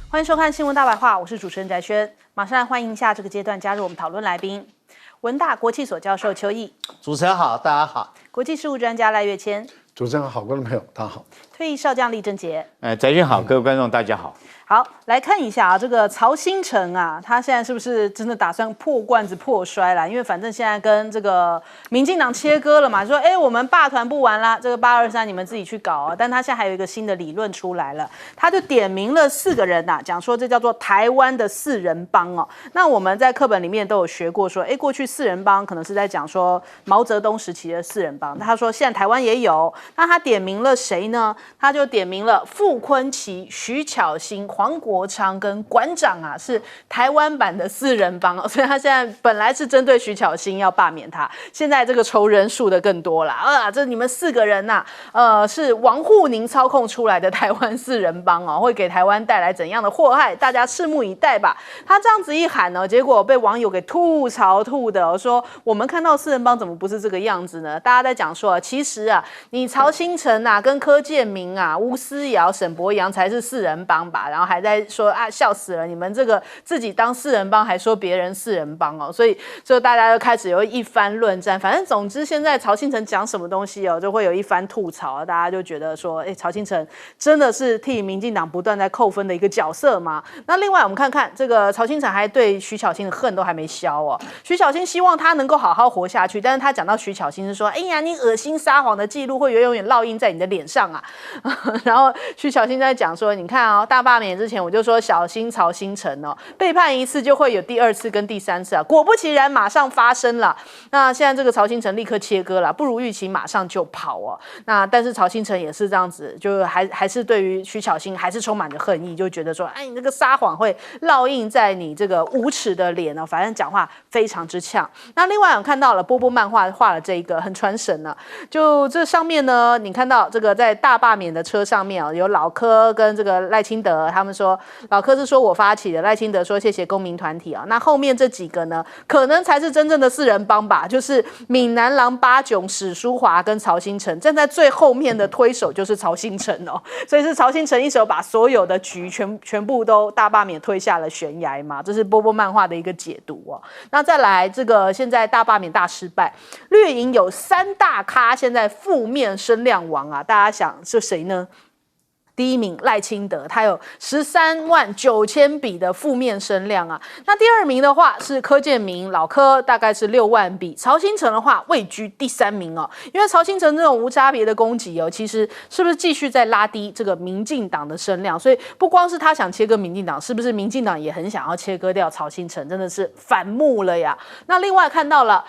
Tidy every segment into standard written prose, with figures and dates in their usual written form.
欢迎收看《新闻大白话》，我是主持人翟轩。马上来欢迎一下这个阶段加入我们讨论来宾，文大国际所教授邱毅，主持人好，大家好。国际事务专家赖岳谦，主持人好，观众朋友大家好。退役少将厉正杰，翟轩好，各位观众大家好。好，来看一下啊，这个曹兴诚啊，他现在是不是真的打算破罐子破摔啦？因为反正现在跟这个民进党切割了嘛，说我们罢团不玩啦，这个823你们自己去搞啊。但他现在还有一个新的理论出来了，他就点名了4个人呐，讲说这叫做台湾的4人帮哦。那我们在课本里面都有学过说，过去4人帮可能是在讲说毛泽东时期的4人帮，他说现在台湾也有，那他点名了谁呢？他就点名了傅昆萁、徐巧芯、黄国昌跟馆长啊，是台湾版的4人帮哦，所以他现在本来是针对徐巧芯要罢免他，现在这个仇人数的更多啦这你们4个人呐，是王沪宁操控出来的台湾4人帮哦，会给台湾带来怎样的祸害？大家拭目以待吧。他这样子一喊呢，结果被网友给吐槽吐的说，我们看到4人帮怎么不是这个样子呢？大家在讲说，其实啊，你曹兴诚啊，跟柯建明啊、吴思瑶、沈伯洋才是4人帮吧，然后还在说啊，笑死了，你们这个自己当4人帮还说别人4人帮哦，所以就大家就开始有一番论战。反正总之现在曹兴诚讲什么东西哦，就会有一番吐槽，大家就觉得说，曹兴诚真的是替民进党不断在扣分的一个角色吗？那另外我们看看这个曹兴诚还对徐巧芯的恨都还没消哦，徐巧芯希望他能够好好活下去，但是他讲到徐巧芯是说，哎呀，你恶心撒谎的记录会永远烙印在你的脸上啊。然后徐巧芯在讲说，你看哦，大罢免之前我就说小心曹兴诚哦，背叛1次就会有第2次跟第3次啊，果不其然马上发生了。那现在这个曹兴诚立刻切割了，不如预期马上就跑哦。那但是曹兴诚也是这样子，就还是对于徐巧芯还是充满着恨意，就觉得说，你这个撒谎会烙印在你这个无耻的脸哦，反正讲话非常之呛。那另外我看到了波波漫画画了这一个很传神呢，就这上面呢，你看到这个在大罢免的车上面哦，有老柯跟这个赖清德，他们说老柯是说我发起的，赖清德说谢谢公民团体啊。那后面这几个呢，可能才是真正的4人帮吧，就是闽南郎八炯、史书华跟曹兴诚，站在最后面的推手就是曹兴诚哦，所以是曹兴诚一手把所有的局全部都大罢免推下了悬崖嘛，这是波波漫画的一个解读哦。那再来这个现在大罢免大失败，绿营有3大咖现在负面声量王啊，大家想是谁呢？第1名赖清德，他有13.9万笔的负面声量啊。那第2名的话是柯建明，老柯大概是6万笔。曹兴诚的话位居第3名哦。因为曹兴诚这种无差别的攻击哦，其实是不是继续在拉低这个民进党的声量？所以不光是他想切割民进党，是不是民进党也很想要切割掉曹兴诚？真的是反目了呀。那另外看到了，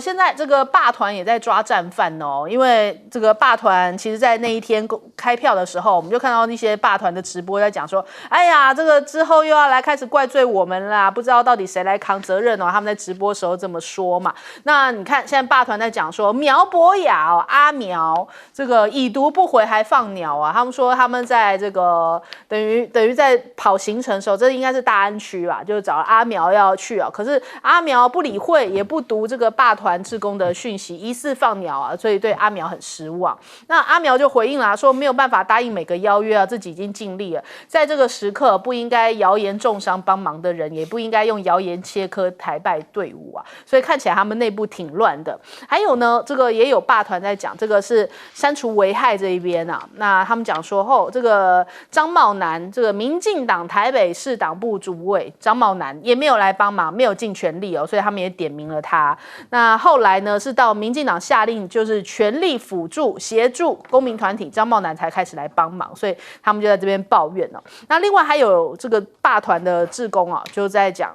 现在这个罢团也在抓战犯哦，因为这个罢团其实在那一天开票的时候，我们就看到一些罢团的直播在讲说，哎呀，这个之后又要来开始怪罪我们啦，不知道到底谁来扛责任哦。他们在直播时候这么说嘛。那你看现在罢团在讲说苗博雅阿苗这个已读不回还放鸟啊，他们说他们在这个等于在跑行程的时候，这应该是大安区吧，就找阿苗要去啊，可是阿苗不理会也不读这个罢团志工的讯息，疑似放鸟啊，所以对阿苗很失望。那阿苗就回应啦，说没有办法答应每个邀约啊，自己已经尽力了，在这个时刻不应该谣言重伤帮忙的人，也不应该用谣言切割台败队伍啊，所以看起来他们内部挺乱的。还有呢，这个也有罢团在讲，这个是删除危害这一边啊，那他们讲说这个张茂南，这个民进党台北市党部主委张茂南也没有来帮忙，没有尽全力哦，所以他们也点名了他。那后来呢，是到民进党下令就是全力辅助协助公民团体，张茂南才开始来帮忙，所以他们就在这边抱怨哦。那另外还有这个罢团的志工啊，就在讲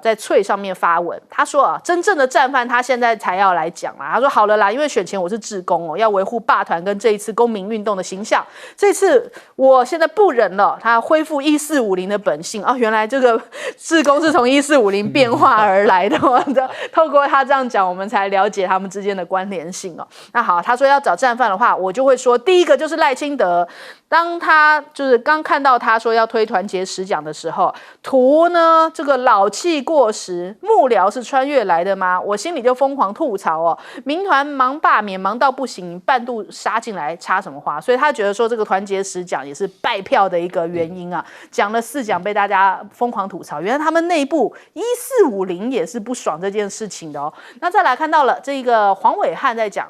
在脆上面发文，他说啊，真正的战犯他现在才要来讲啦。他说好了啦，因为选前我是志工哦，要维护罢团跟这一次公民运动的形象，这次我现在不忍了，他恢复1450的本性啊，原来这个志工是从1450变化而来的哦。透过他这样讲，我们才了解他们之间的关联性哦。那好，他说要找战犯的话，我就会说第一个就是赖清德，当他就是刚看到他说要推团结十讲的时候，图呢这个老气过时，幕僚是穿越来的吗？我心里就疯狂吐槽哦，民团忙罢免忙到不行，半路杀进来插什么话？所以他觉得说这个团结十讲也是败票的一个原因啊，讲了4讲被大家疯狂吐槽，原来他们内部1450也是不爽这件事情的哦。那再来看到了这个黄伟汉在讲。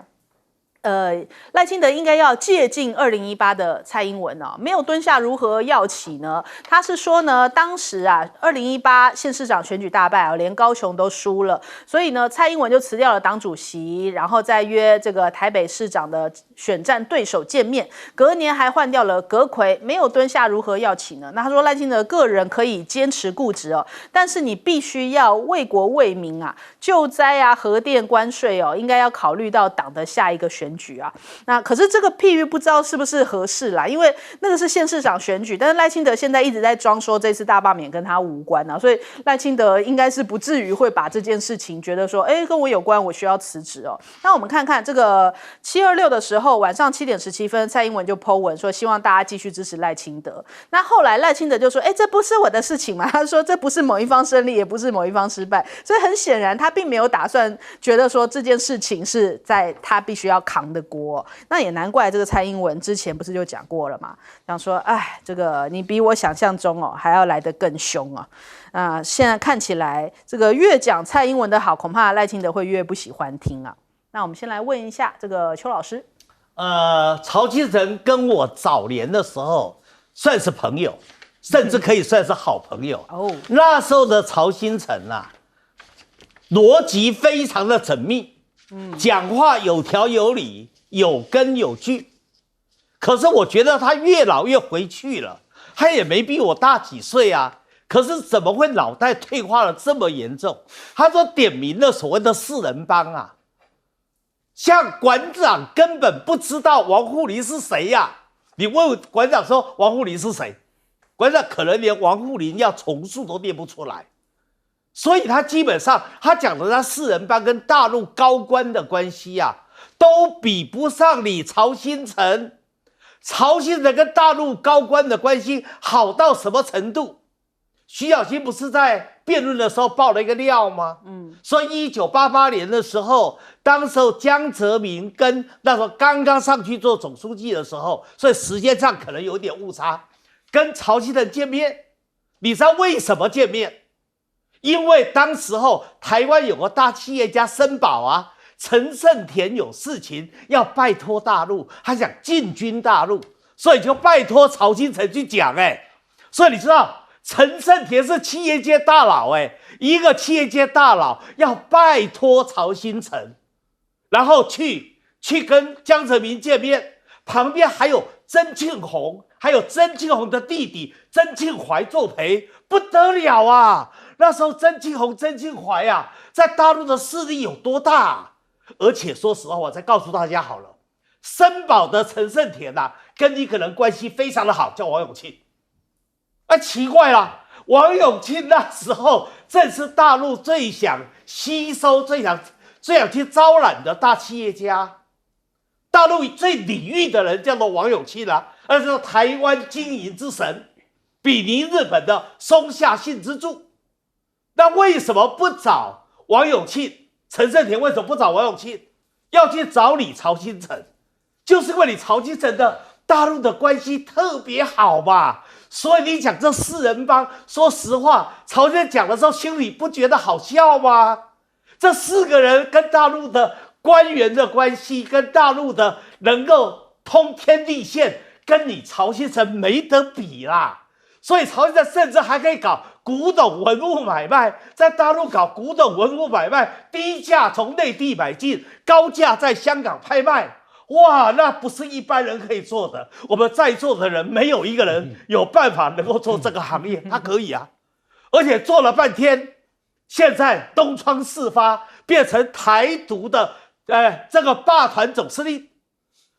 赖清德应该要借鉴2018的蔡英文哦，没有蹲下如何要起呢？他是说呢，当时啊，2018县市长选举大败啊，连高雄都输了，所以呢，蔡英文就辞掉了党主席，然后再约这个台北市长的选战对手见面，隔年还换掉了阁揆，没有蹲下如何要起呢？那他说赖清德个人可以坚持固执哦，但是你必须要为国为民啊，救灾啊、核电关税哦，应该要考虑到党的下一个选举啊。那可是这个譬喻不知道是不是合适啦，因为那个是县市长选举，但是赖清德现在一直在装说这次大罢免跟他无关啊，所以赖清德应该是不至于会把这件事情觉得说，跟我有关，我需要辞职哦。那我们看看这个726的时候，晚上7点17分，蔡英文就 po 文说希望大家继续支持赖清德。那后来赖清德就说，这不是我的事情嘛？他说这不是某一方胜利，也不是某一方失败，所以很显然他并没有打算觉得说这件事情是在他必须要扛的锅。那也难怪这个蔡英文之前不是就讲过了嘛，讲说这个你比我想象中还要来得更凶啊。现在看起来这个越讲蔡英文的好，恐怕赖清德会越不喜欢听啊。那我们先来问一下这个邱老师，曹清诚跟我早年的时候算是朋友，甚至可以算是好朋友。那时候的曹清诚啊，逻辑非常的缜密，讲话有条有理，有根有据。可是我觉得他越老越回去了，他也没比我大几岁啊。可是怎么会脑袋退化了这么严重？他说点名了所谓的4人帮啊，像馆长根本不知道王沪宁是谁呀。你问馆长说王沪宁是谁，馆长可能连王沪宁要重述都念不出来。所以他基本上他讲的那4人帮跟大陆高官的关系啊，都比不上你曹新成。曹新成跟大陆高官的关系好到什么程度？徐小新不是在辩论的时候爆了一个料吗？说1988年的时候，当时候江泽民跟那时候刚刚上去做总书记的时候，所以时间上可能有点误差，跟曹新成见面。你知道为什么见面？因为当时候台湾有个大企业家申宝啊，陈胜田有事情要拜托大陆，他想进军大陆，所以就拜托曹新成去讲。所以你知道陈胜田是企业界大佬，一个企业界大佬要拜托曹新成，然后去跟江泽民见面，旁边还有曾庆红，还有曾庆红的弟弟曾庆怀作陪，不得了啊！那时候曾庆红、曾庆怀啊，在大陆的势力有多大？而且说实话，我再告诉大家好了，申宝的陈胜田啊，跟一个人关系非常的好，叫王永庆。奇怪了，王永庆那时候正是大陆最想吸收、最想去招揽的大企业家。大陆最礼遇的人叫做王永庆啊，而是台湾经营之神，比邻日本的松下幸之助。那为什么不找王永庆？陈胜田为什么不找王永庆？要去找你曹新成，就是因为你曹新成的大陆的关系特别好嘛。所以你讲这4人帮，说实话，曹新成讲的时候心里不觉得好笑吗？这4个人跟大陆的官员的关系，跟大陆的能够通天地线，跟你曹新成没得比啦。所以曹新成甚至还可以搞古董文物买卖，在大陆搞古董文物买卖，低价从内地买进，高价在香港拍卖。哇，那不是一般人可以做的。我们在座的人没有一个人有办法能够做这个行业，他可以啊。而且做了半天，现在东窗事发，变成台独的这个霸团总司令。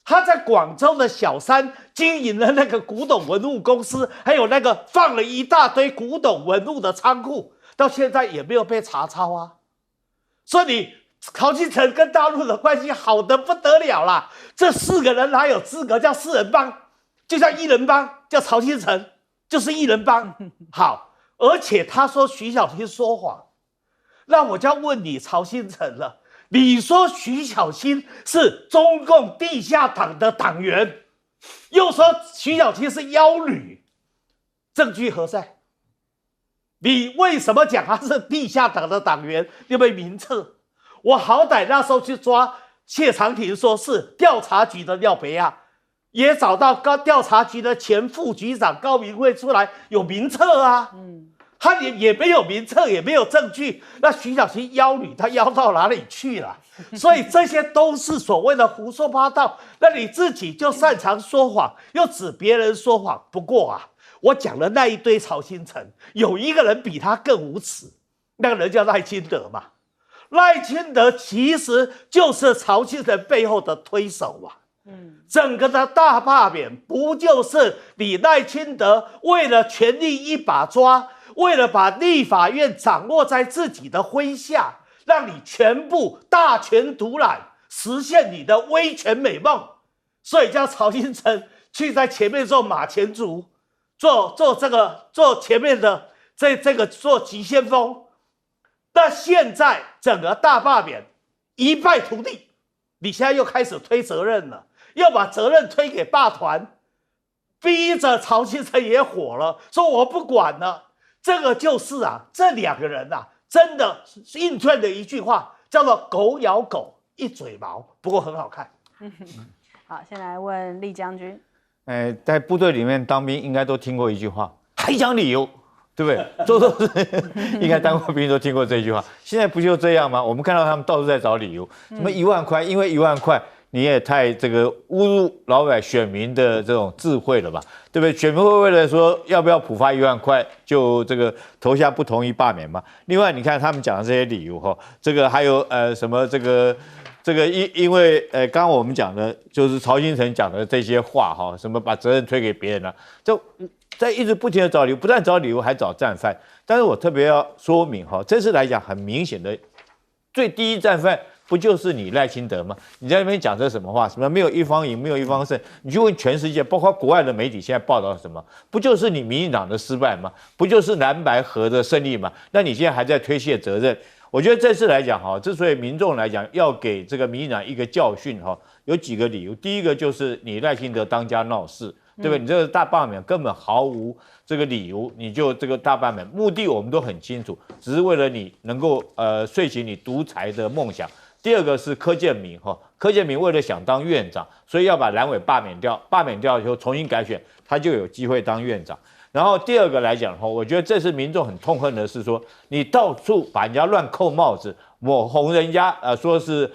他在广州的小山经营了那个古董文物公司，还有那个放了一大堆古董文物的仓库，到现在也没有被查抄啊。所以你曹新成跟大陆的关系好得不得了啦，这4个人哪有资格叫4人帮？就像一人帮，叫曹新成，就是一人帮。好，而且他说徐小新说谎，那我就要问你曹新成了，你说徐小新是中共地下党的党员，又说徐小新是妖女，证据何在？你为什么讲他是地下党的党员？你有没有名册？我好歹那时候去抓谢长廷，说是调查局的廖培亚，也找到调查局的前副局长高明慧出来有名册啊。他也没有名册，也没有证据。那徐小新妖女，她妖到哪里去了？所以这些都是所谓的胡说八道。那你自己就擅长说谎，又指别人说谎。不过啊，我讲的那一堆曹新成，有一个人比他更无耻，那个人叫赖清德嘛。赖清德其实就是曹新成背后的推手嘛。整个的大罢免不就是你赖清德为了权力一把抓，为了把立法院掌握在自己的麾下，让你全部大权独揽，实现你的威权美梦，所以叫曹新成去在前面做马前卒，做前面的这个做急先锋。那现在整个大罢免一败涂地，你现在又开始推责任了，要把责任推给罢团，逼着曹新成也火了，说我不管了。这个就是啊，这两个人啊，真的印证的一句话，叫做狗咬狗，一嘴毛。不过很好看。好，先来问厉将军。在部队里面当兵，应该都听过一句话，还讲理由，对不对？做应该当过兵都听过这句话。现在不就这样吗？我们看到他们到处在找理由，什么1万块，因为1万块。你也太这个侮辱老百选民的这种智慧了吧，对不对？选民会为了说要不要普发1万块，就这个投下不同意罢免嘛。另外，你看他们讲的这些理由哈，这个还有什么这个因为刚刚我们讲的就是曹新成讲的这些话哈，什么把责任推给别人了，就在一直不停的找理由，不但找理由还找战犯。但是我特别要说明哈，这次来讲很明显的最低战犯。不就是你赖清德吗？你在那边讲这什么话？什么没有一方赢，没有一方胜？你去问全世界，包括国外的媒体现在报道什么？不就是你民进党的失败吗？不就是蓝白合的胜利吗？那你现在还在推卸责任？我觉得这次来讲哈，之所以民众来讲要给这个民进党一个教训哈，有几个理由。第一个就是你赖清德当家闹事，对不对？你这个大罢免根本毫无这个理由，你就这个大罢免目的我们都很清楚，只是为了你能够遂行你独裁的梦想。第二个是柯建铭哈，柯建铭为了想当院长，所以要把蓝委罢免掉，罢免掉以后重新改选，他就有机会当院长。然后第二个来讲哈，我觉得这是民众很痛恨的是说，你到处把人家乱扣帽子，抹红人家，说是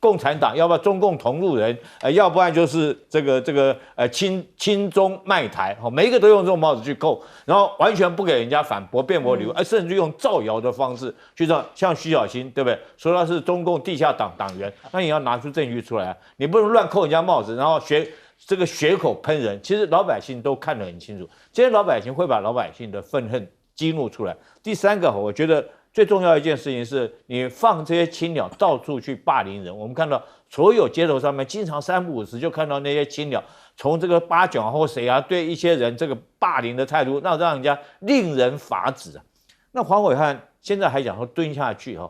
共产党，要不然中共同路人，要不然就是这个亲中卖台，每一个都用这种帽子去扣，然后完全不给人家反驳辩驳理由，甚至用造谣的方式去让像徐小新，对不对？说他是中共地下党党员，那你要拿出证据出来啊，你不能乱扣人家帽子，然后血口喷人。其实老百姓都看得很清楚，这些老百姓会把老百姓的愤恨激怒出来。第三个，我觉得最重要一件事情是，你放这些青鸟到处去霸凌人。我们看到所有街头上面，经常3不5时就看到那些青鸟从这个八九或谁啊，对一些人这个霸凌的态度，那让人家令人发指啊。那黄伟汉现在还讲说蹲下去哈，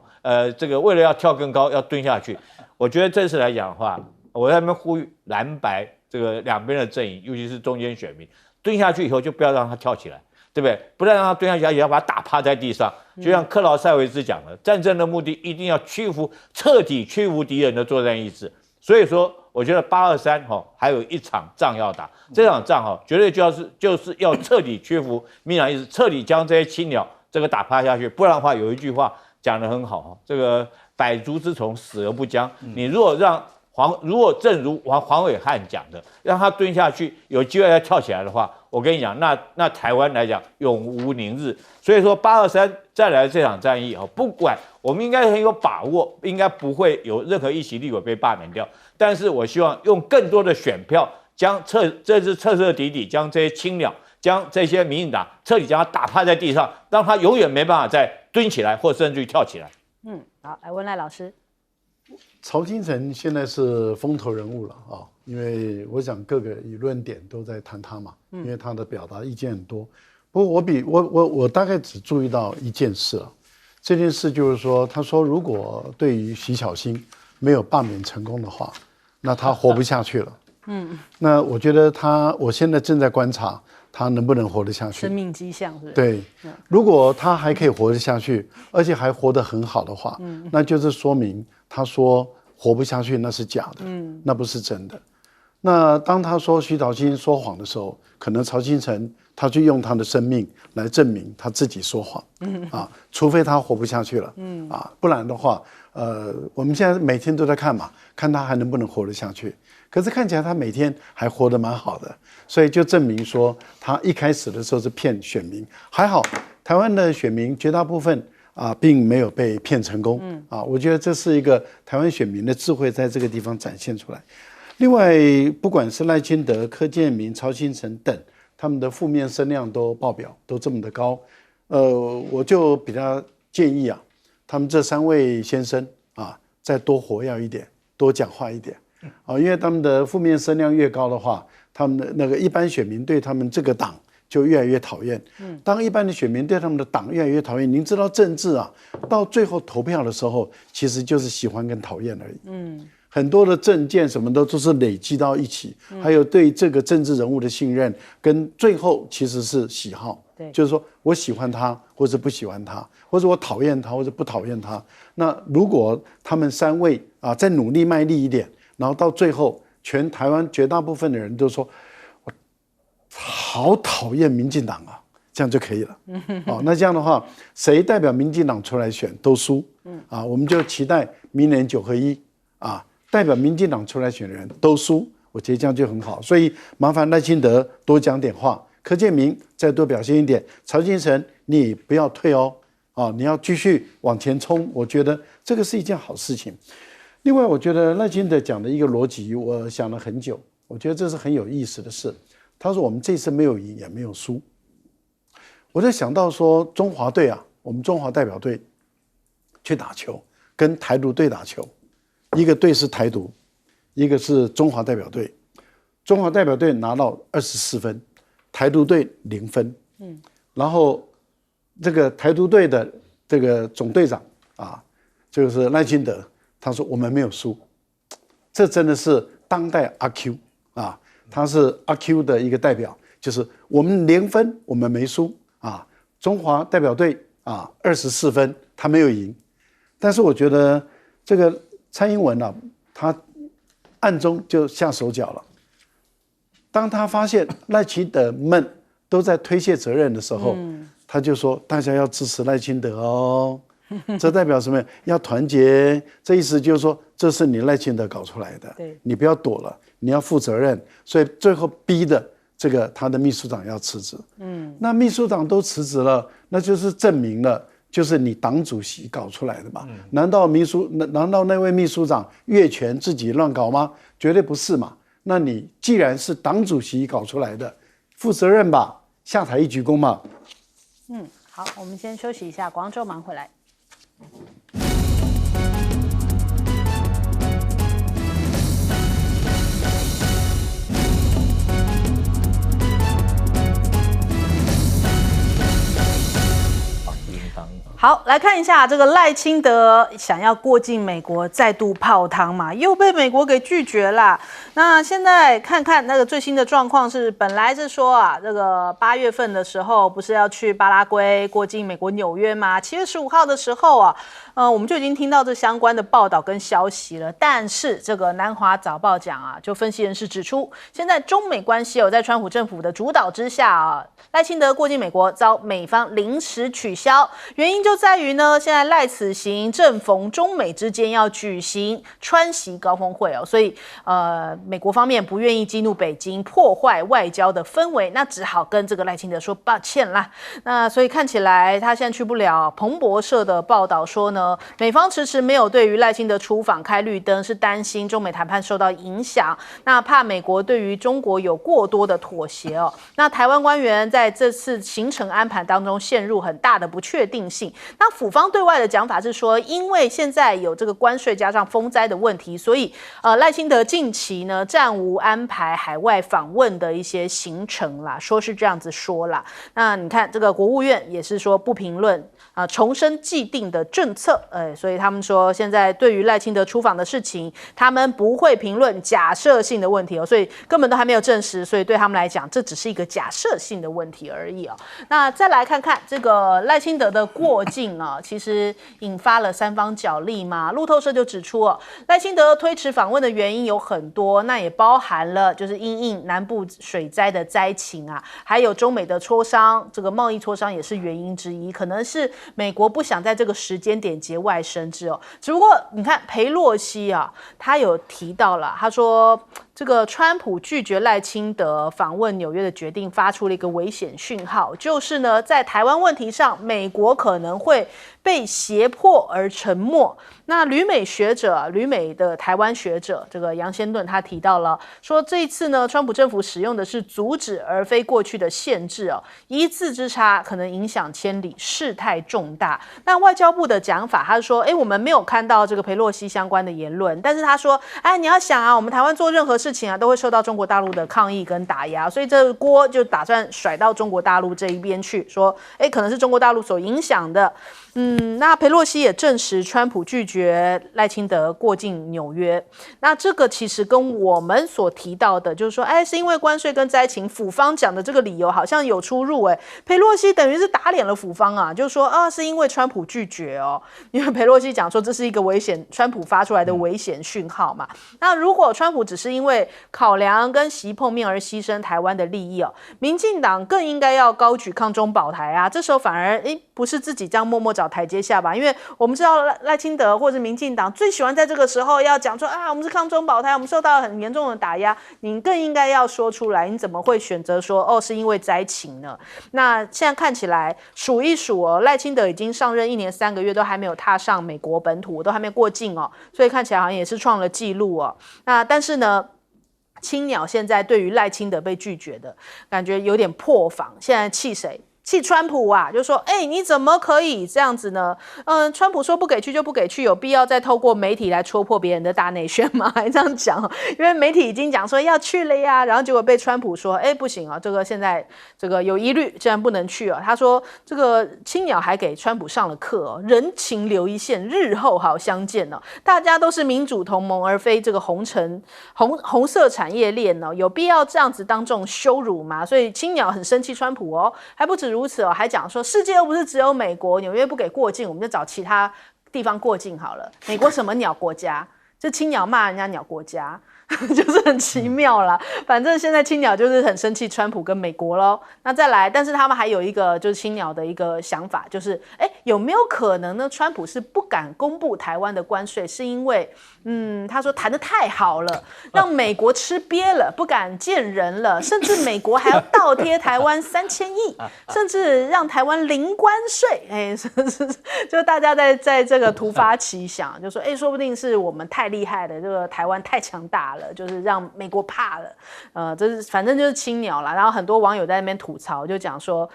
这个为了要跳更高要蹲下去。我觉得这次来讲的话，我在那边呼吁蓝白这个两边的阵营，尤其是中间选民，蹲下去以后就不要让他跳起来。对不对？不但让他蹲下去，也要把他打趴在地上。就像克劳塞维兹讲的，战争的目的一定要彻底屈服敌人的作战意志。所以说，我觉得823还有一场仗要打，这场仗绝对就是要彻底屈服民进党意志，彻底将这些青鸟这个打趴下去。不然的话，有一句话讲得很好，这个百足之虫，死而不僵。你如果正如黄伟汉讲的，让他蹲下去，有机会再跳起来的话，我跟你讲，那台湾来讲永无宁日。所以说823再来这场战役不管我们应该很有把握，应该不会有任何一席立委被罢免掉。但是我希望用更多的选票，这次彻底将这些青鸟，将这些民进党彻底将他打趴在地上，让他永远没办法再蹲起来，或甚至于跳起来。好，来问赖老师。曹金城现在是风头人物了啊，因为我想各个舆论点都在谈他嘛，因为他的表达意见很多。不过我大概只注意到一件事啊，这件事就是说，他说如果对于徐小新没有罢免成功的话，那他活不下去了。那我觉得我现在正在观察他能不能活得下去。生命迹象是不是？对，如果他还可以活得下去，而且还活得很好的话，那就是说明他说活不下去那是假的，那不是真的。那当他说徐小新说谎的时候，可能曹新成他就用他的生命来证明他自己说谎，除非他活不下去了，不然的话，我们现在每天都在看嘛，看他还能不能活得下去。可是看起来他每天还活得蛮好的，所以就证明说他一开始的时候是骗选民。还好，台湾的选民绝大部分并没有被骗成功，我觉得这是一个台湾选民的智慧在这个地方展现出来。另外，不管是赖清德、柯建铭、曹新成等，他们的负面声量都爆表，都这么的高，我就比较建议他们这3位先生再多活跃一点，多讲话一点。因为他们的负面声量越高的话，他们的那个一般选民对他们这个党就越来越讨厌。当一般的选民对他们的党越来越讨厌，您知道政治到最后投票的时候，其实就是喜欢跟讨厌而已。很多的政见什么的都是累积到一起，还有对这个政治人物的信任，跟最后其实是喜好。就是说我喜欢他，或者不喜欢他，或者我讨厌他，或者不讨厌他。那如果他们3位再努力卖力一点，然后到最后，全台湾绝大部分的人都说，我好讨厌民进党这样就可以了。那这样的话，谁代表民进党出来选都输。我们就期待明年9合1代表民进党出来选的人都输，我觉得这样就很好。所以麻烦赖清德多讲点话，柯建铭再多表现一点，曹金城你不要退你要继续往前冲，我觉得这个是一件好事情。另外，我觉得赖清德讲的一个逻辑，我想了很久，我觉得这是很有意思的事。他说我们这次没有赢也没有输，我就想到说中华队我们中华代表队去打球，跟台独队打球，一个队是台独，一个是中华代表队。中华代表队拿到24分，台独队0分。然后这个台独队的这个总队长就是赖清德。他说我们没有输，这真的是当代阿 Q 他是阿 Q 的一个代表，就是我们0分我们没输中华代表队24分他没有赢，但是我觉得这个蔡英文他暗中就下手脚了。当他发现赖清德们都在推卸责任的时候，他就说大家要支持赖清德这代表什么？要团结。这意思就是说，这是你赖清德搞出来的，你不要躲了，你要负责任。所以最后逼的这个他的秘书长要辞职。那秘书长都辞职了，那就是证明了，就是你党主席搞出来的嘛？难道那位秘书长越权自己乱搞吗？绝对不是嘛。那你既然是党主席搞出来的，负责任吧，下台一鞠躬嘛。好，我们先休息一下，广州忙回来。好，来看一下这个赖清德想要过境美国再度泡汤嘛，又被美国给拒绝啦。那现在看看那个最新的状况是，本来是说这个8月份的时候不是要去巴拉圭过境美国纽约吗？7月15号的时候我们就已经听到这相关的报道跟消息了。但是这个南华早报讲就分析人士指出，现在中美关系在川普政府的主导之下赖清德过境美国遭美方临时取消，原因就在于呢，现在赖此行正逢中美之间要举行川习高峰会所以美国方面不愿意激怒北京，破坏外交的氛围，那只好跟这个赖清德说抱歉啦。那所以看起来他现在去不了。彭博社的报道说呢，美方迟迟没有对于赖清德出访开绿灯，是担心中美谈判受到影响，那怕美国对于中国有过多的妥协那台湾官员在这次行程安排当中陷入很大的不确定性，那府方对外的讲法是说，因为现在有这个关税加上风灾的问题，所以赖清德近期呢暂无安排海外访问的一些行程啦，说是这样子说啦。那你看这个国务院也是说不评论重申既定的政策，所以他们说现在对于赖清德出访的事情，他们不会评论假设性的问题所以根本都还没有证实，所以对他们来讲，这只是一个假设性的问题而已那再来看看这个赖清德的过境其实引发了三方角力嘛。路透社就指出赖清德推迟访问的原因有很多，那也包含了就是因应南部水灾的灾情还有中美的磋商，这个贸易磋商也是原因之一，可能是美国不想在这个时间点节外生枝只不过你看裴洛西他有提到了，他说这个川普拒绝赖清德访问纽约的决定发出了一个危险讯号，就是呢在台湾问题上，美国可能会被胁迫而沉默。那旅美的台湾学者这个杨先顿他提到了，说这一次呢，川普政府使用的是阻止而非过去的限制一字之差可能影响千里，事态重大。那外交部的讲法，他说我们没有看到这个裴洛西相关的言论，但是他说你要想我们台湾做任何事情都会受到中国大陆的抗议跟打压，所以这个锅就打算甩到中国大陆这一边去，说可能是中国大陆所影响的。那裴洛西也证实川普拒绝赖清德过境纽约，那这个其实跟我们所提到的就是说是因为关税跟灾情，府方讲的这个理由好像有出入裴洛西等于是打脸了府方就是说是因为川普拒绝因为裴洛西讲说这是一个危险，川普发出来的危险讯号嘛。那如果川普只是因为考量跟习碰面而牺牲台湾的利益民进党更应该要高举抗中保台这时候反而不是自己这样默默找台阶下吧，因为我们知道赖清德或者民进党最喜欢在这个时候要讲说我们是抗中保台，我们受到了很严重的打压，你更应该要说出来，你怎么会选择说是因为灾情呢？那现在看起来数一数赖清德已经上任1年3个月都还没有踏上美国本土，都还没过境所以看起来好像也是创了纪录那但是呢，青鸟现在对于赖清德被拒绝的感觉有点破防，现在气谁？气川普就说你怎么可以这样子呢？川普说不给去就不给去，有必要再透过媒体来戳破别人的大内宣吗？还这样讲因为媒体已经讲说要去了呀，然后结果被川普说不行这个现在这个有疑虑，竟然不能去他说这个青鸟还给川普上了课人情留一线，日后好相见大家都是民主同盟而非这个红色产业链有必要这样子当众羞辱吗？所以青鸟很生气川普还不止如此还讲说世界又不是只有美国，纽约不给过境，我们就找其他地方过境好了。美国什么鸟国家？这青鸟骂人家鸟国家就是很奇妙啦。反正现在青鸟就是很生气川普跟美国咯。那再来，但是他们还有一个就是青鸟的一个想法，就是有没有可能呢？川普是不敢公布台湾的关税，是因为他说谈得太好了，让美国吃瘪了，不敢见人了，甚至美国还要倒贴台湾3000亿，甚至让台湾零关税。就大家在这个突发奇想，就说说不定是我们太厉害了，这个台湾太强大了，就是让美国怕了。这是反正就是青鸟啦。然后很多网友在那边吐槽，就讲说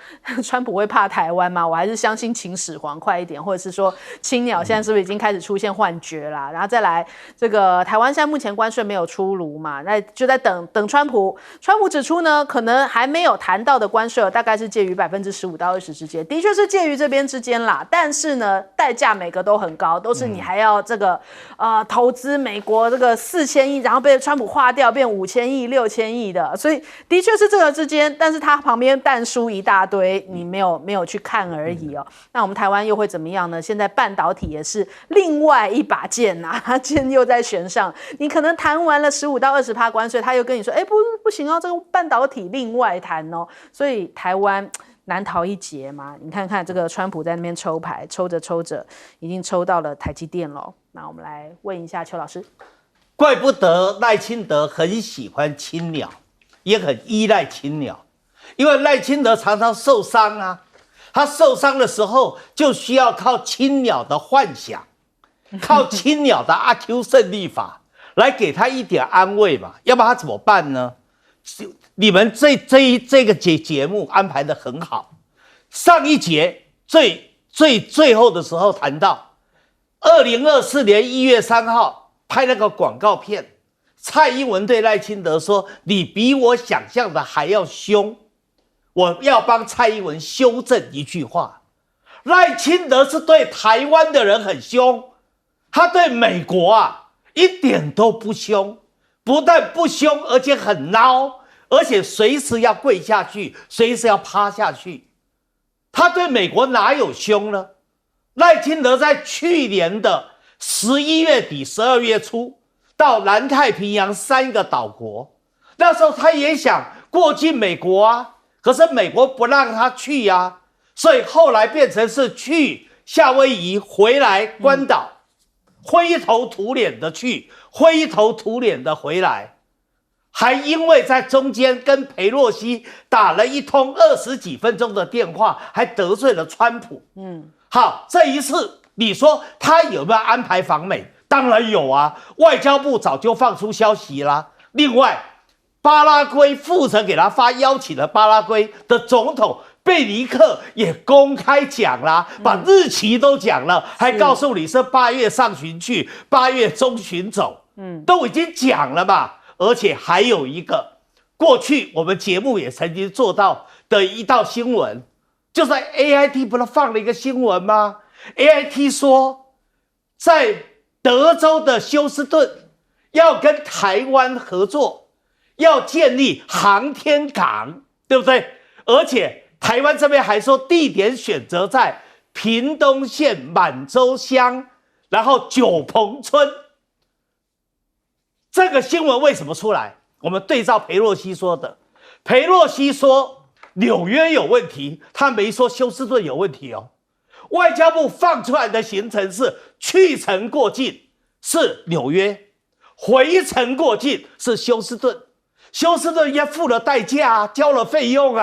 川普会怕台湾吗？我还是相信秦始皇快一点，或者是说青鸟现在是不是已经开始出现幻觉啦？然后再来这个台湾现在目前关税没有出炉嘛，那就在等川普。川普指出呢，可能还没有谈到的关税大概是介于15%到20%之间，的确是介于这边之间啦。但是呢，代价每个都很高，都是你还要这个投资美国这个4000亿，然后被川普划掉变5000亿、6000亿的，所以的确是这个之间，但是他旁边弹书一大堆，你没有去看而已那我们台湾又会怎么样呢？现在半导体也是另外一把剑剑又在弦上，你可能谈完了15%到20%关税，他又跟你说不行这个半导体另外谈所以台湾难逃一劫嘛。你看看这个川普在那边抽牌，抽着已经抽到了台积电了。那我们来问一下邱老师，怪不得赖清德很喜欢青鸟，也很依赖青鸟，因为赖清德常常受伤他受伤的时候就需要靠青鸟的幻想，靠青鸟的阿 Q 胜利法来给他一点安慰嘛，要不然他怎么办呢？你们这个节目安排得很好，上一节最后的时候谈到，2024年1月3号拍那个广告片，蔡英文对赖清德说：“你比我想象的还要凶。”我要帮蔡英文修正一句话，赖清德是对台湾的人很凶，他对美国一点都不凶，不但不凶，而且很孬，而且随时要跪下去，随时要趴下去。他对美国哪有凶呢？赖清德在去年的11月底、12月初到南太平洋3个岛国，那时候他也想过境美国可是美国不让他去所以后来变成是去夏威夷，回来关岛，灰头土脸的去，灰头土脸的回来，还因为在中间跟裴洛西打了一通20几分钟的电话，还得罪了川普。好，这一次你说他有没有安排访美？当然有外交部早就放出消息啦。另外，巴拉圭负责给他发邀请的巴拉圭的总统贝尼克也公开讲啦，把日期都讲了，还告诉你是8月上旬去，8月中旬走，都已经讲了嘛。而且还有一个，过去我们节目也曾经做到的一道新闻，就在 AIT 不是放了一个新闻吗？ AIT 说，在德州的休斯顿要跟台湾合作，要建立航天港，对不对？而且台湾这边还说地点选择在屏东县满洲乡，然后九鹏村。这个新闻为什么出来？我们对照裴洛西说的，裴洛西说纽约有问题，他没说休斯顿有问题哦。外交部放出来的行程是去程过境是纽约，回程过境是休斯顿。休斯顿也付了代价交了费用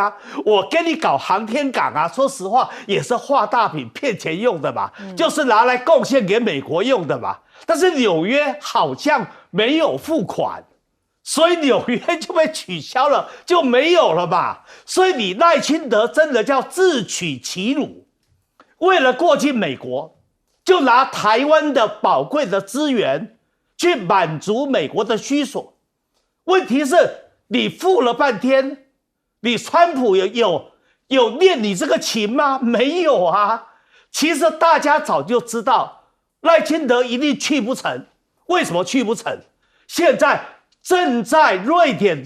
我给你搞航天港说实话也是画大饼骗钱用的嘛，就是拿来贡献给美国用的嘛。但是纽约好像没有付款，所以纽约就被取消了，就没有了嘛。所以你赖清德真的叫自取其辱，为了过境美国，就拿台湾的宝贵的资源去满足美国的需索。问题是你付了半天，你川普有念你这个情吗？没有其实大家早就知道赖清德一定去不成。为什么去不成？现在正在瑞典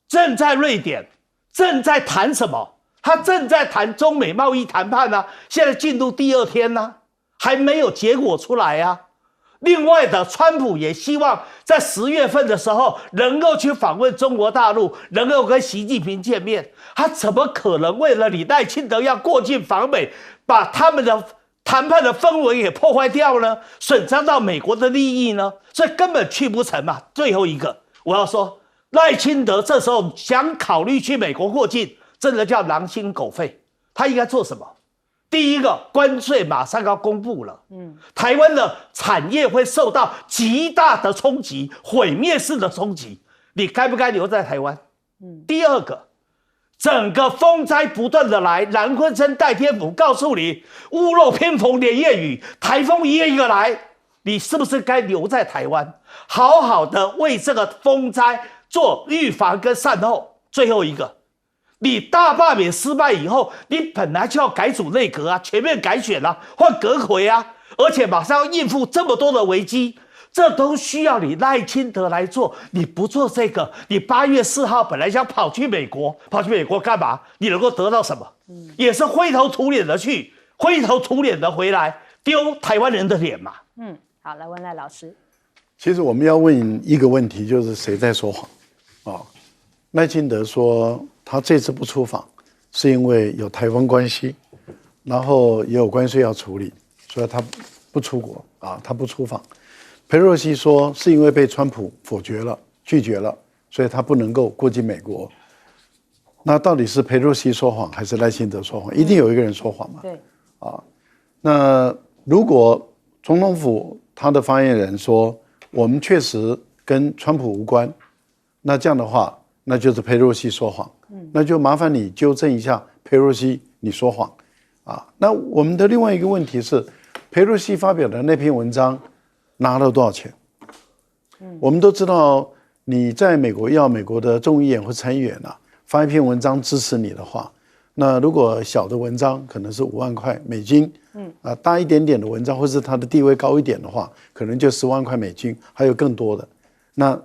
正在谈什么？他正在谈中美贸易谈判现在进入第2天还没有结果出来另外的，川普也希望在10月份的时候能够去访问中国大陆，能够跟习近平见面。他怎么可能为了你赖清德要过境访美，把他们的谈判的氛围给破坏掉呢？损伤到美国的利益呢？所以根本去不成嘛。最后一个，我要说，赖清德这时候想考虑去美国过境，真的叫狼心狗肺。他应该做什么？第一个，关税马上要公布了，台湾的产业会受到极大的冲击，毁灭式的冲击，你该不该留在台湾？第二个，整个风灾不断的来，蓝坤生、戴天福告诉你，屋漏偏逢连夜雨，台风一个一个来，你是不是该留在台湾，好好的为这个风灾做预防跟善后？最后一个，你大罢免失败以后，你本来就要改组内阁全面改选换阁揆而且马上要应付这么多的危机，这都需要你赖清德来做。你不做这个，你8月4号本来想跑去美国干嘛？你能够得到什么？也是灰头土脸的去，灰头土脸的回来，丢台湾人的脸嘛。好，来问赖老师。其实我们要问一个问题，就是谁在说谎赖清德说他这次不出访，是因为有台风关系，然后也有关税要处理，所以他不出国他不出访。裴洛西说是因为被川普拒绝了，所以他不能够过境美国。那到底是裴洛西说谎还是赖清德说谎？一定有一个人说谎嘛？对那如果总统府他的发言人说我们确实跟川普无关，那这样的话，那就是裴洛西说谎。那就麻烦你纠正一下裴洛西你说谎啊。那我们的另外一个问题是，裴洛西发表的那篇文章拿了多少钱？我们都知道，你在美国要美国的众议员或参议员发一篇文章支持你的话，那如果小的文章可能是5万块美金，大一点点的文章，或是他的地位高一点的话，可能就10万块美金，还有更多的。那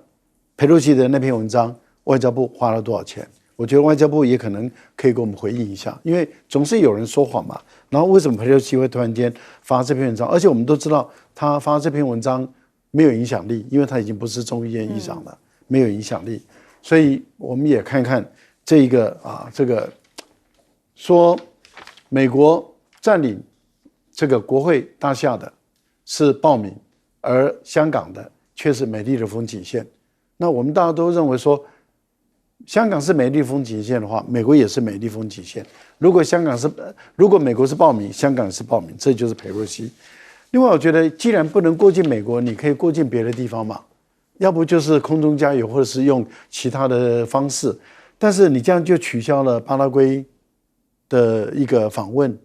裴洛西的那篇文章，外交部花了多少钱？我觉得外交部也可能可以给我们回应一下，因为总是有人说谎嘛。然后为什么裴洛西会突然间发这篇文章？而且我们都知道，他发这篇文章没有影响力，因为他已经不是众议院议长了，没有影响力。所以我们也看看这个说美国占领这个国会大厦的是暴民，而香港的却是美丽的风景线。那我们大家都认为说，香港是美丽风景线的话，美国也是美丽风景线。如果美国是暴民，香港也是暴民，这就是裴洛西。另外，我觉得既然不能过境美国，你可以过境别的地方嘛，要不就是空中加油，或者是用其他的方式。但是你这样就取消了巴拉圭的一个访问。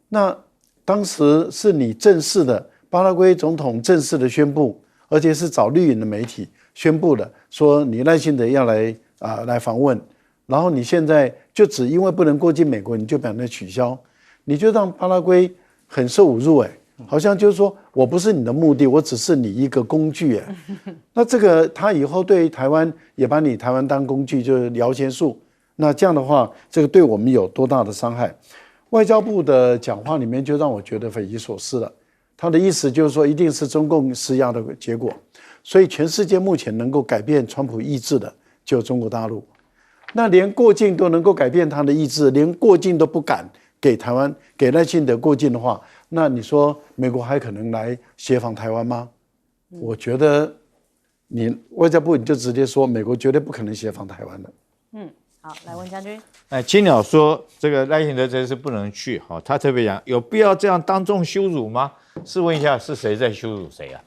那当时是你正式的，巴拉圭总统正式的宣布，而且是找绿营的媒体宣布的，说你赖清德要来访问，然后你现在就只因为不能过境美国，你就把它取消，你就让巴拉圭很受侮辱好像就是说我不是你的目的，我只是你一个工具那这个他以后对台湾也把你台湾当工具，就是摇钱树。那这样的话，这个对我们有多大的伤害？外交部的讲话里面就让我觉得匪夷所思了。他的意思就是说，一定是中共施压的结果。所以全世界目前能够改变川普意志的，就中国大陆。那连过境都能够改变他的意志，连过境都不敢给台湾给赖清德过境的话，那你说美国还可能来协防台湾吗？我觉得你外交部你就直接说，美国绝对不可能协防台湾的。好，来文将军。青鸟说这个赖清德这次不能去，他特别讲有必要这样当众羞辱吗？试问一下，是谁在羞辱谁啊？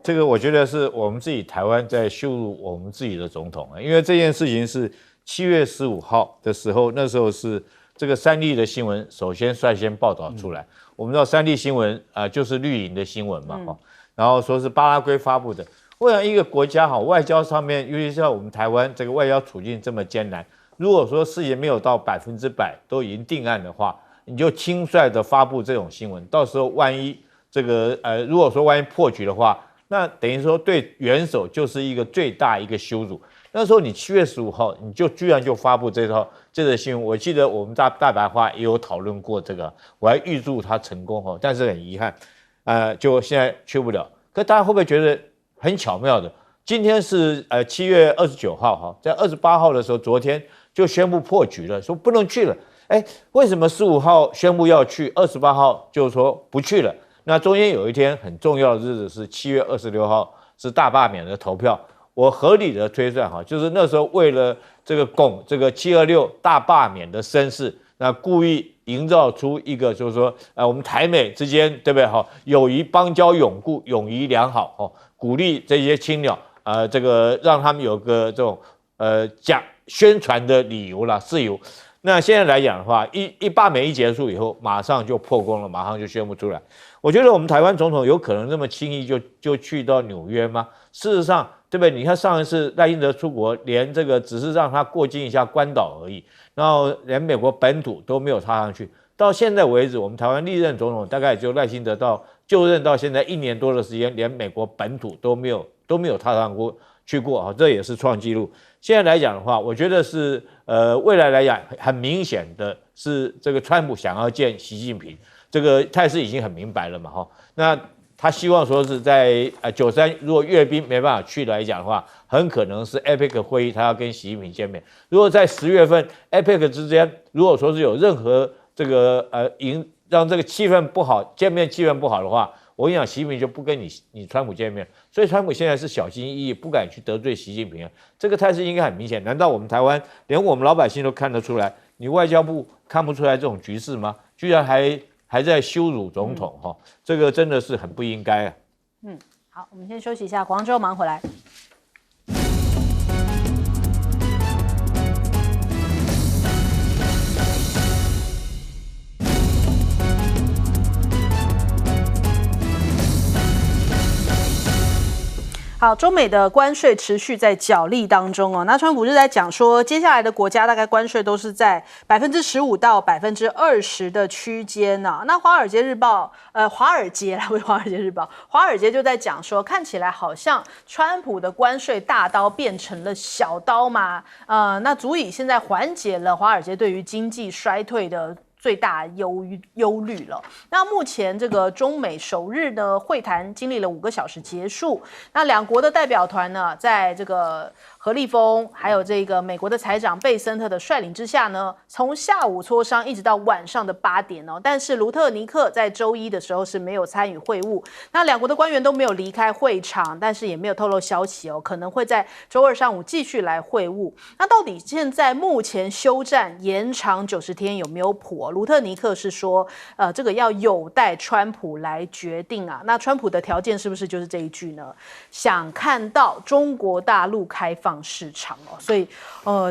这个我觉得是我们自己台湾在羞辱我们自己的总统因为这件事情是7月15号的时候，那时候是这个三立的新闻首先率先报道出来。我们知道三立新闻就是绿营的新闻嘛然后说是巴拉圭发布的。我想一个国家外交上面，尤其是我们台湾这个外交处境这么艰难，如果说事情没有到100%都已经定案的话，你就轻率的发布这种新闻，到时候万一这个如果说万一破局的话，那等于说对元首就是一个最大一个羞辱。那时候你7月15号你就居然就发布这个新闻，我记得我们大白话也有讨论过这个，我还预祝他成功但是很遗憾就现在去不了。可大家会不会觉得很巧妙的，今天是7月29号在28号的时候，昨天就宣布破局了，说不能去了。为什么15号宣布要去，28号就说不去了？那中间有一天很重要的日子是7月26号，是大罢免的投票。我合理的推算就是那时候为了这个拱这个726大罢免的声势，那故意营造出一个就是说我们台美之间对不对友谊邦交永固，友谊良好鼓励这些青鸟这个让他们有个这种讲宣传的理由啦，自由。那现在来讲的话，一罢免一结束以后，马上就破功了，马上就宣布出来。我觉得我们台湾总统有可能那么轻易就去到纽约吗？事实上，对不对？你看上一次赖清德出国，连这个只是让他过境一下关岛而已，然后连美国本土都没有踏上去。到现在为止，我们台湾历任总统大概也就赖清德就任到现在1年多的时间，连美国本土都没有踏上去过这也是创纪录。现在来讲的话，我觉得是未来来讲很明显的是这个川普想要见习近平，这个态势已经很明白了嘛那他希望说是在93如果阅兵没办法去来讲的话，很可能是 APEC 会议他要跟习近平见面。如果在10月份 APEC 之间如果说是有任何这个让这个气氛不好，见面气氛不好的话，我跟你讲，习近平就不跟你川普见面，所以川普现在是小心翼翼，不敢去得罪习近平这个态势应该很明显。难道我们台湾连我们老百姓都看得出来，你外交部看不出来这种局势吗？居然还在羞辱总统这个真的是很不应该好，我们先休息一下，广州马上回来。好，中美的关税持续在角力当中哦。那川普是在讲说，接下来的国家大概关税都是在15%到20%的区间呢。那华尔街日报，华尔街啦，不是华尔街日报，华尔街就在讲说，看起来好像川普的关税大刀变成了小刀嘛，那足以现在缓解了华尔街对于经济衰退的最大忧虑了。那目前这个中美首日呢会谈经历了5个小时结束，那两国的代表团呢，在这个何立峰还有这个美国的财长贝森特的率领之下呢，从下午磋商一直到晚上的8点哦。但是卢特尼克在周一的时候是没有参与会晤，那两国的官员都没有离开会场，但是也没有透露消息哦，可能会在周二上午继续来会晤。那到底现在目前休战延长90天有没有谱？卢特尼克是说，这个要有待川普来决定啊。那川普的条件是不是就是这一句呢？想看到中国大陆开放市场哦，所以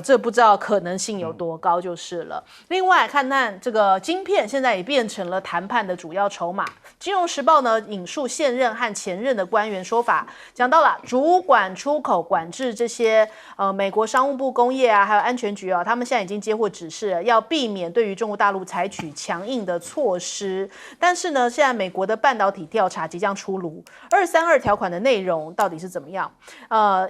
这不知道可能性有多高就是了。另外看这个晶片现在也变成了谈判的主要筹码。金融时报呢引述现任和前任的官员说法，讲到了主管出口管制这些美国商务部、工业啊，还有安全局啊，他们现在已经接获指示了，要避免对于中国大陆采取强硬的措施。但是呢，现在美国的半导体调查即将出炉，232条款的内容到底是怎么样？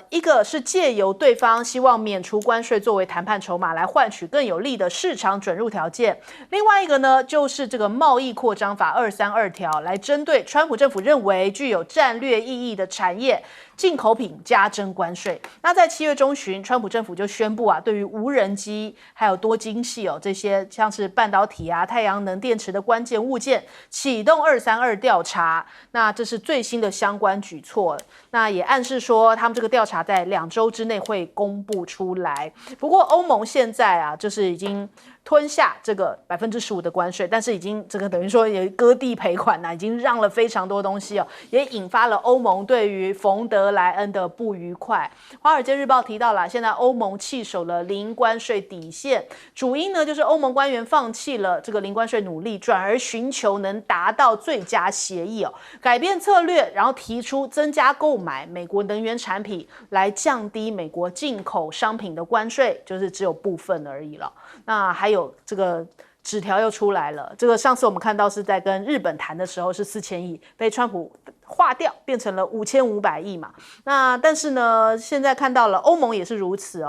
一个是借由对方希望免除关税作为谈判筹码来换取更有利的市场准入条件，另外一个呢就是这个贸易扩张法232条，来针对川普政府认为具有战略意义的产业进口品加征关税。那在7月中旬，川普政府就宣布啊，对于无人机还有多晶系这些像是半导体啊、太阳能电池的关键物件启动232调查。那这是最新的相关举措，那也暗示说他们这个调查在2周之内会公布出来。不过欧盟现在啊，就是已经吞下这个15%的关税，但是已经这个等于说也割地赔款已经让了非常多东西也引发了欧盟对于冯德莱恩的不愉快。华尔街日报提到了，现在欧盟弃守了零关税底线，主因呢就是欧盟官员放弃了这个零关税努力，转而寻求能达到最佳协议改变策略，然后提出增加购买美国能源产品来降低美国进口商品的关税，就是只有部分而已了。那还有这个纸条又出来了，这个上次我们看到是在跟日本谈的时候是4000亿，被川普划掉变成了5500亿嘛。那但是呢，现在看到了欧盟也是如此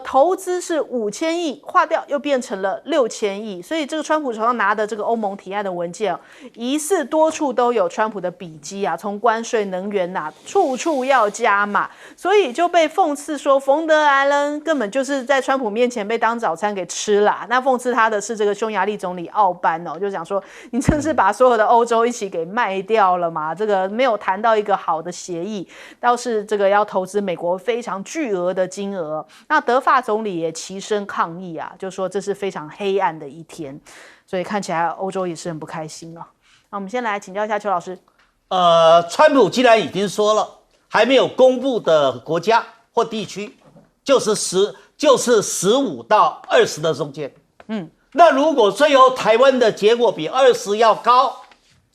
投资是5000亿，划掉又变成了6000亿，所以这个川普手上拿的这个欧盟提案的文件疑似多处都有川普的笔迹啊，从关税、能源处处要加码，所以就被讽刺说冯德莱恩根本就是在川普面前被当早餐给吃了。那讽刺他的是这个匈牙利总理奥班就讲说你真是把所有的欧洲一起给卖掉了嘛，这个没有谈到一个好的协议，倒是这个要投资美国非常巨额的金额。那德法总理也齐声抗议啊，就说这是非常黑暗的一天，所以看起来欧洲也是很不开心那我们先来请教一下邱老师。川普既然已经说了，还没有公布的国家或地区，就是15到20的中间。那如果最后台湾的结果比20要高，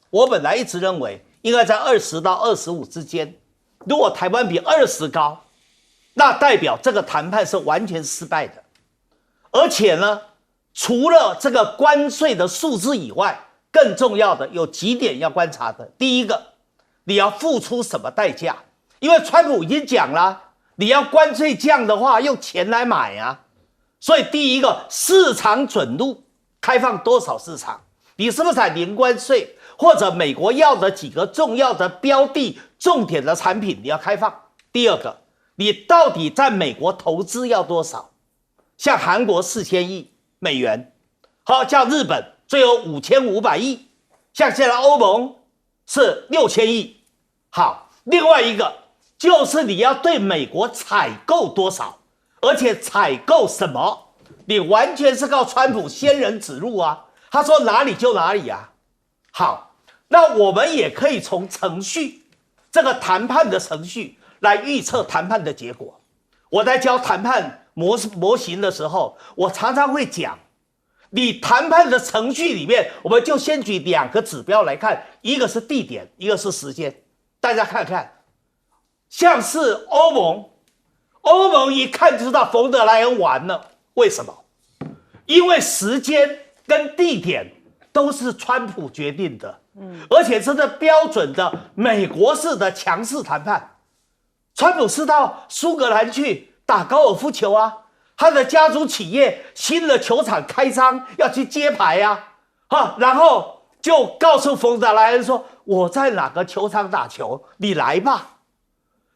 我本来一直认为应该在20到25之间。如果台湾比20高，那代表这个谈判是完全失败的。而且呢，除了这个关税的数字以外，更重要的有几点要观察的。第一个，你要付出什么代价？因为川普已经讲了，你要关税降的话，用钱来买啊。所以第一个，市场准入，开放多少市场？你是不是采零关税，或者美国要的几个重要的标的、重点的产品你要开放？第二个，你到底在美国投资要多少？像韩国4000亿美元，好，像日本最后5500亿，像现在欧盟是6000亿。好，另外一个就是你要对美国采购多少，而且采购什么？你完全是靠川普仙人指路啊，他说哪里就哪里啊。好，那我们也可以从程序，这个谈判的程序来预测谈判的结果。我在教谈判模型的时候，我常常会讲，你谈判的程序里面，我们就先举2个指标来看，一个是地点，一个是时间。大家看看，像是欧盟一看就知道冯德莱恩完了，为什么？因为时间跟地点都是川普决定的，而且是标准的美国式的强势谈判。川普是到苏格兰去打高尔夫球啊，他的家族企业新的球场开张要去揭牌啊，然后就告诉冯德莱恩说，我在哪个球场打球，你来吧。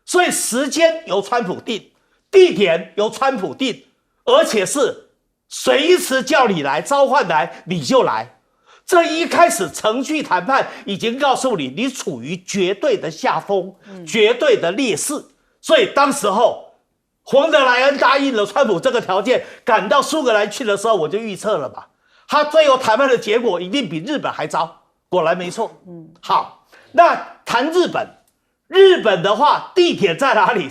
所以时间由川普定，地点由川普定，而且是随时叫你来，召唤来你就来。这一开始程序谈判已经告诉你，你处于绝对的下风，绝对的劣势。所以当时候冯德莱恩答应了川普这个条件，赶到苏格兰去的时候，我就预测了嘛，他最后谈判的结果一定比日本还糟，果然没错。好，那谈日本。日本的话，地点在哪里？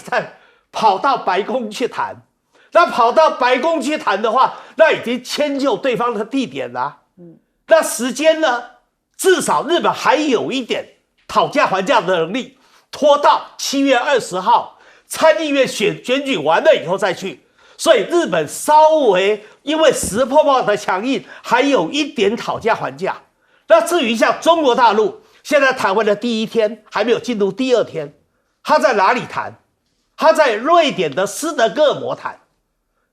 跑到白宫去谈。那跑到白宫去谈的话，那已经迁就对方的地点了。那时间呢？至少日本还有一点讨价还价的能力，拖到7月20号参议院选举完了以后再去。所以日本稍微因为石破茂的强硬，还有一点讨价还价。那至于像中国大陆，现在谈完的第一天还没有进入第二天，他在哪里谈？他在瑞典的斯德哥尔摩谈。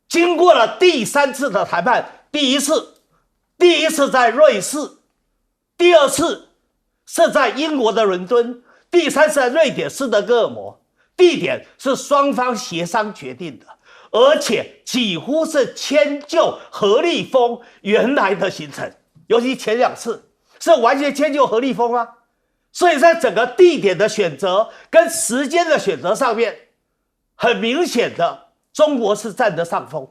经过了第3次的谈判，第一次在瑞士，第2次是在英国的伦敦，第3次在瑞典斯德哥尔摩。地点是双方协商决定的，而且几乎是迁就何立峰原来的行程，尤其前2次是完全迁就何立峰啊。所以在整个地点的选择跟时间的选择上面，很明显的中国是占得上风。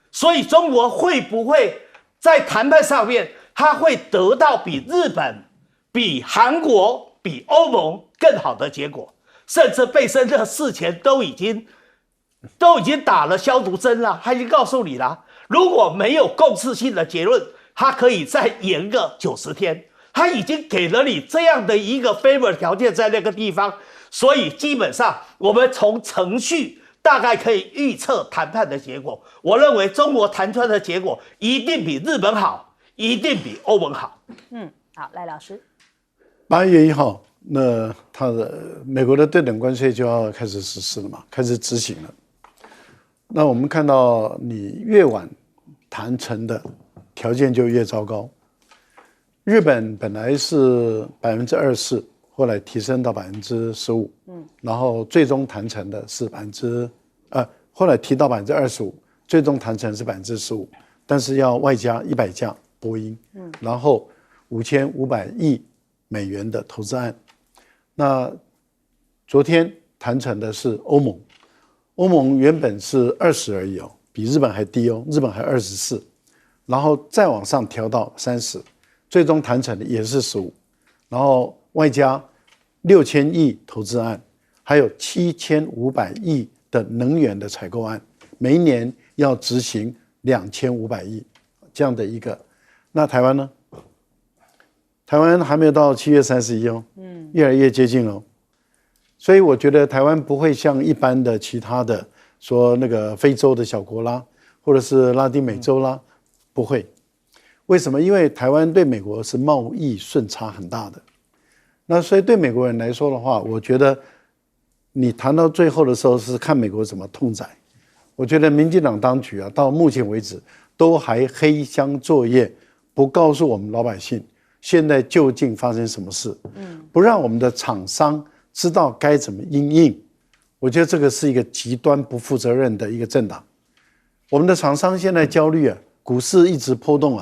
所以中国会不会在谈判上面，它会得到比日本、比韩国、比欧盟更好的结果？甚至贝森特事前都已经打了消毒针了，他已经告诉你了，如果没有共识性的结论，他可以再延个90天。他已经给了你这样的一个 favor 条件在那个地方，所以基本上我们从程序大概可以预测谈判的结果。我认为中国谈出来的结果一定比日本好，一定比欧盟好。好，赖老师。8月1号，那美国的对等关税就要开始实施了嘛，开始执行了。那我们看到你越晚谈成的条件就越糟糕。日本本来是24%，后来提升到15%，然后最终谈成的是后来提到25%，最终谈成是15%，但是要外加100架波音，然后5500亿美元的投资案。那昨天谈成的是欧盟，欧盟原本是20而已哦，比日本还低哦，日本还24，然后再往上调到30。最终谈成的也是15，然后外加6000亿投资案，还有7500亿的能源的采购案，每一年要执行2500亿这样的一个。那台湾呢？台湾还没有到7月31哦，越来越接近了。所以我觉得台湾不会像一般的其他的说那个非洲的小国啦，或者是拉丁美洲啦，不会。为什么？因为台湾对美国是贸易顺差很大的，那所以对美国人来说的话，我觉得你谈到最后的时候是看美国怎么痛宰。我觉得民进党当局啊，到目前为止都还黑箱作业，不告诉我们老百姓现在究竟发生什么事，不让我们的厂商知道该怎么因应。我觉得这个是一个极端不负责任的一个政党。我们的厂商现在焦虑啊，股市一直波动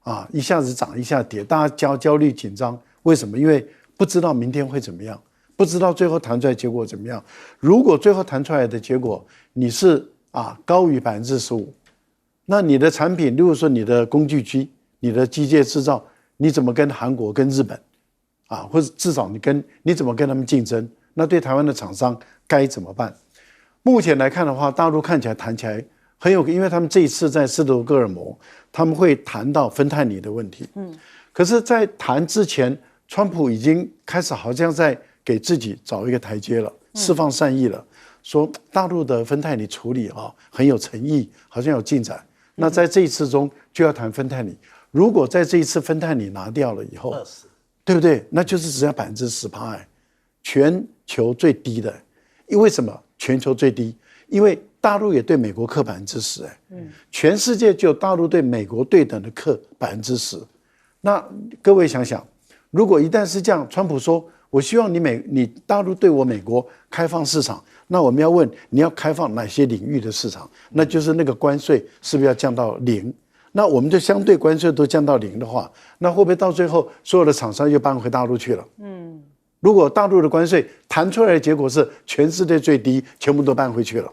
啊，一下子涨一下跌，大家焦虑紧张。为什么？因为不知道明天会怎么样，不知道最后谈出来结果怎么样。如果最后谈出来的结果你是高于15%，那你的产品，如果说你的工具机、你的机械制造，你怎么跟韩国、跟日本或者至少你怎么跟他们竞争？那对台湾的厂商该怎么办？目前来看的话，大陆看起来谈起来很有，因为他们这一次在斯德哥尔摩，他们会谈到芬太尼的问题。可是，在谈之前，川普已经开始好像在给自己找一个台阶了，释放善意了，说大陆的芬太尼处理很有诚意，好像有进展。那在这一次中就要谈芬太尼，如果在这一次芬太尼拿掉了以后，对不对？那就是只要10%，全球最低的。因为什么？全球最低，因为大陆也对美国课10%，全世界就大陆对美国对等的课10%。那各位想想，如果一旦是这样，川普说我希望你大陆对我美国开放市场，那我们要问你要开放哪些领域的市场？那就是那个关税是不是要降到0？那我们就相对关税都降到0的话，那会不会到最后所有的厂商又搬回大陆去了？如果大陆的关税谈出来的结果是全世界最低，全部都搬回去了，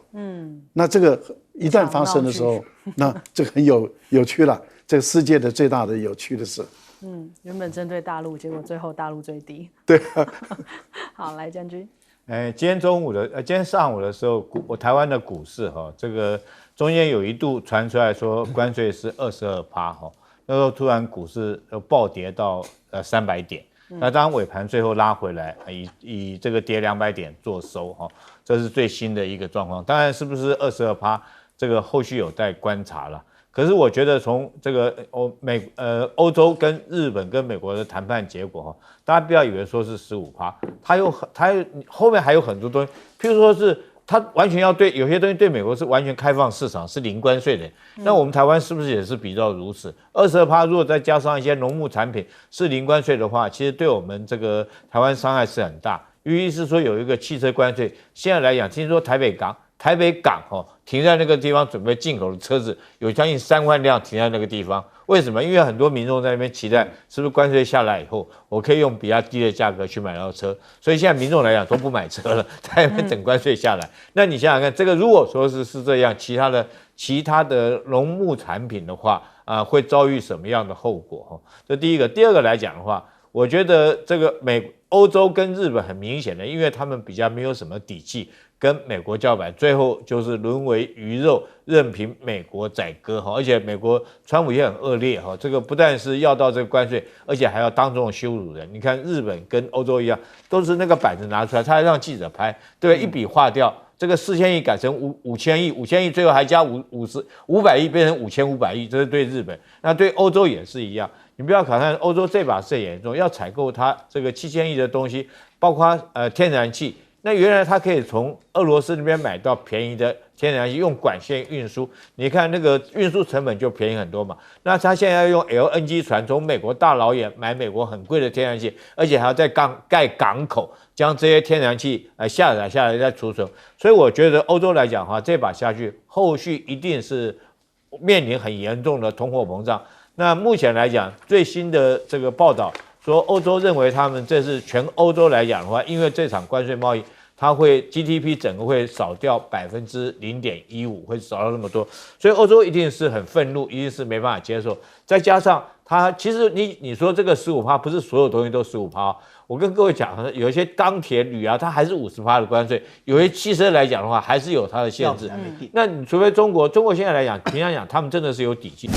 那这个一旦发生的时候，那这个很有趣了，这个世界的最大的有趣的事。原本针对大陆，结果最后大陆最低。对。好，来将军。今天上午的时候，台湾的股市这个中间有一度传出来说关税是22%那时候突然股市暴跌到300点。那当然尾盘最后拉回来，以这个跌200点做收这是最新的一个状况。当然是不是22%，这个后续有待观察了。可是我觉得从这个欧洲跟日本跟美国的谈判结果大家不要以为说是15%，它后面还有很多东西，譬如说是它完全要对有些东西对美国是完全开放市场，是零关税的。那我们台湾是不是也是比较如此？22%如果再加上一些农牧产品是零关税的话，其实对我们这个台湾伤害是很大。尤其是说有一个汽车关税，现在来讲，听说台北港停在那个地方准备进口的车子有将近3万辆停在那个地方。为什么？因为很多民众在那边期待，是不是关税下来以后，我可以用比较低的价格去买到车？所以现在民众来讲都不买车了，在那边等关税下来。那你想想看，这个如果说是这样，其他的农牧产品的话会遭遇什么样的后果？这第一个。第二个来讲的话，我觉得这个欧洲跟日本很明显的，因为他们比较没有什么底气，跟美国叫板，最后就是沦为鱼肉，任凭美国宰割而且美国川普也很恶劣这个不但是要到这个关税，而且还要当众羞辱人。你看日本跟欧洲一样，都是那个板子拿出来，他还让记者拍，对，一笔划掉。这个4000亿改成5000亿，5000亿最后还加500亿变成5500亿，这是对日本。那对欧洲也是一样，你不要考虑欧洲这把是很严重，要采购它这个7000亿的东西，包括天然气。那原来它可以从俄罗斯那边买到便宜的天然气，用管线运输，你看那个运输成本就便宜很多嘛。那它现在要用 LNG 船从美国大老远买美国很贵的天然气，而且还要在盖港口，将这些天然气下来再储存。所以我觉得欧洲来讲这把下去，后续一定是面临很严重的通货膨胀。那目前来讲，最新的这个报道说，欧洲认为他们这是全欧洲来讲的话，因为这场关税贸易，它会 GDP 整个会少掉0.15%，会少到那么多，所以欧洲一定是很愤怒，一定是没办法接受。再加上它其实你说这个15%不是所有东西都15%，我跟各位讲，有一些钢铁、铝它还是50%的关税，有些汽车来讲的话，还是有它的限制。那你除非中国现在来讲，平常讲他们真的是有底气。